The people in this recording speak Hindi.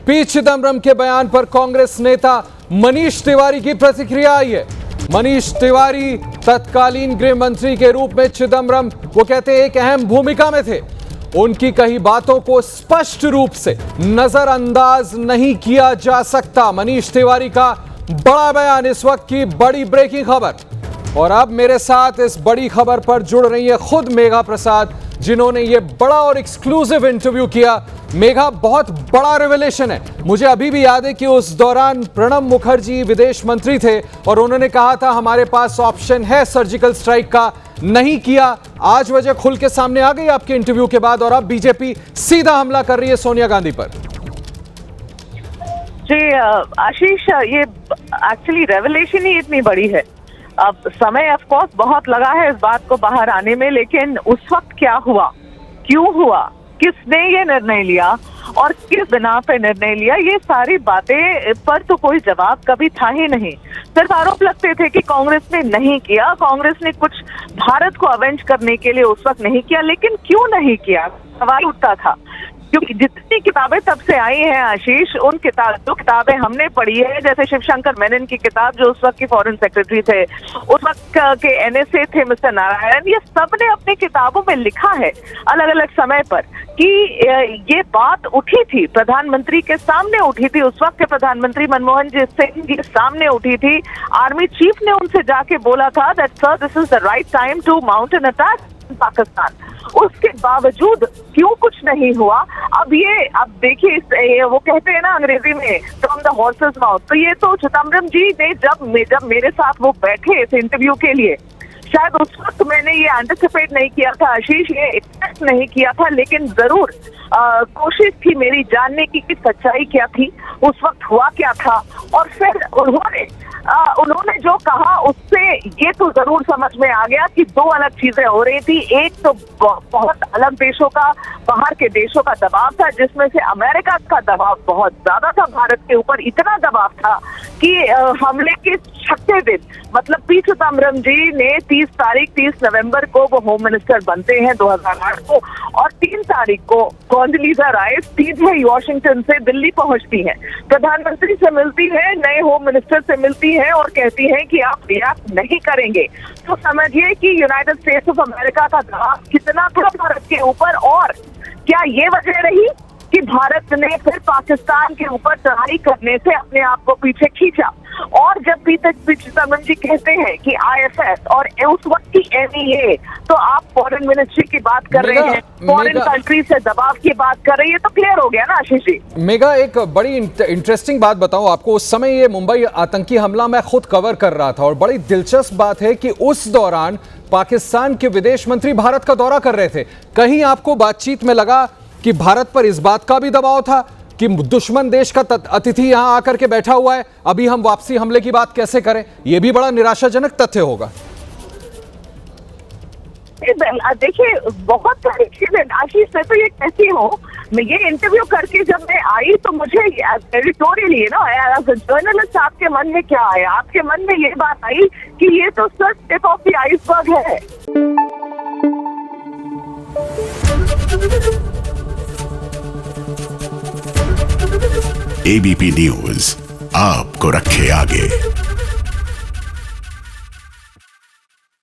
पी चिदम्बरम के बयान पर कांग्रेस नेता मनीष तिवारी की प्रतिक्रिया आई है। मनीष तिवारी तत्कालीन गृह मंत्री के रूप में चिदम्बरम वो कहते हैं एक अहम भूमिका में थे। उनकी कही बातों को स्पष्ट रूप से नजरअंदाज नहीं किया जा सकता। मनीष तिवारी का बड़ा बयान, इस वक्त की बड़ी ब्रेकिंग खबर। और अब मेरे साथ इस बड़ी खबर पर जुड़ रही है खुद मेघा प्रसाद, जिन्होंने ये बड़ा और एक्सक्लूसिव इंटरव्यू किया। मेघा, बहुत बड़ा रिवेलेशन है। मुझे अभी भी याद है कि उस दौरान प्रणब मुखर्जी विदेश मंत्री थे और उन्होंने कहा था हमारे पास ऑप्शन है सर्जिकल स्ट्राइक का, नहीं किया। आज वजह खुल के सामने आ गई आपके इंटरव्यू के बाद और अब बीजेपी सीधा हमला कर रही है सोनिया गांधी पर। जी आशीष, ये एक्चुअली रेवलेशन ही इतनी बड़ी है। अब समय ऑफ कोर्स बहुत लगा है इस बात को बाहर आने में, लेकिन उस वक्त क्या हुआ, क्यों हुआ, किसने ये निर्णय लिया और किस बिना पे निर्णय लिया, ये सारी बातें पर तो कोई जवाब कभी था ही नहीं। सिर्फ आरोप लगते थे कि कांग्रेस ने नहीं किया, कांग्रेस ने कुछ भारत को अवेंज करने के लिए उस वक्त नहीं किया। लेकिन क्यों नहीं किया, सवाल उठता था। क्योंकि जितनी किताबें तब से आई हैं आशीष, उन जो किताबें हमने पढ़ी है, जैसे शिवशंकर मेनन की किताब जो उस वक्त के फॉरेन सेक्रेटरी थे, उस वक्त के एनएसए थे मिस्टर नारायण, ये सब ने अपनी किताबों में लिखा है अलग अलग समय पर कि ये बात उठी थी, प्रधानमंत्री के सामने उठी थी। उस वक्त के प्रधानमंत्री मनमोहन सिंह के सामने उठी थी। आर्मी चीफ ने उनसे जाके बोला था that sir this is the right time to mount an attack in Pakistan. उसके बावजूद क्यों कुछ नहीं हुआ? अब देखिए, वो कहते हैं ना अंग्रेजी में फ्रॉम द हॉर्सेस माउथ, तो ये तो चिदम्बरम जी ने जब मेरे साथ वो बैठे इस इंटरव्यू के लिए, शायद उस वक्त मैंने ये एंटिसिपेट नहीं किया था आशीष, ये एक्सपेक्ट नहीं किया था, लेकिन जरूर कोशिश थी मेरी जानने की कि सच्चाई क्या थी, उस वक्त हुआ क्या था। और फिर उन्होंने जो कहा उससे ये तो जरूर समझ में आ गया कि दो अलग चीजें हो रही थी। एक तो बहुत अलग देशों का, बाहर के देशों का दबाव था, जिसमें से अमेरिका का दबाव बहुत ज्यादा था भारत के ऊपर। इतना दबाव था कि हमले के 6 दिन, मतलब पी चिदम्बरम जी ने 30 नवंबर को वो होम मिनिस्टर बनते हैं 2008 को, और 3 तारीख को कॉन्डोलीजा राइस सीधे वॉशिंगटन से दिल्ली पहुंचती हैं, प्रधानमंत्री से मिलती है, नए होम मिनिस्टर से मिलती है और कहती हैं कि आप रिएक्ट नहीं करेंगे। तो समझिए कि यूनाइटेड स्टेट्स ऑफ अमेरिका का दबाव कितना था भारत के ऊपर। और क्या ये वजह रही कि भारत ने फिर पाकिस्तान के ऊपर चढ़ाई करने से अपने आप को पीछे खींचा? और जब पी चिदम्बरम जी कहते हैं कि आईएफएस और उस वक्त की एनईए, तो आप फॉरेन मिनिस्ट्री की बात कर रहे हैं, फॉरेन कंट्री से दबाव की बात कर रही है, तो क्लियर हो गया ना आशीष जी। मेघा, एक बड़ी इंटरेस्टिंग बात बताऊं आपको। उस समय ये मुंबई आतंकी हमला मैं खुद कवर कर रहा था और बड़ी दिलचस्प बात है कि उस दौरान पाकिस्तान के विदेश मंत्री भारत का दौरा कर रहे थे। कहीं आपको बातचीत में लगा कि भारत पर इस बात का भी दबाव था कि दुश्मन देश का अतिथि यहां आकर के बैठा हुआ है, अभी हम वापसी हमले की बात कैसे करें? यह भी बड़ा निराशाजनक तथ्य होगा। देखिए, बहुत सारी चीजें आशीष, मैं तो ये कहती हूँ, मैं ये इंटरव्यू करके जब मैं आई तो मुझे एडिटोरियली ना एज अ जर्नलिस्ट आपके मन में क्या आया? आपके मन में ये बात आई कि ये तो सिर्फ टिप ऑफ द आइसबर्ग है। एबीपी न्यूज आपको रखे आगे।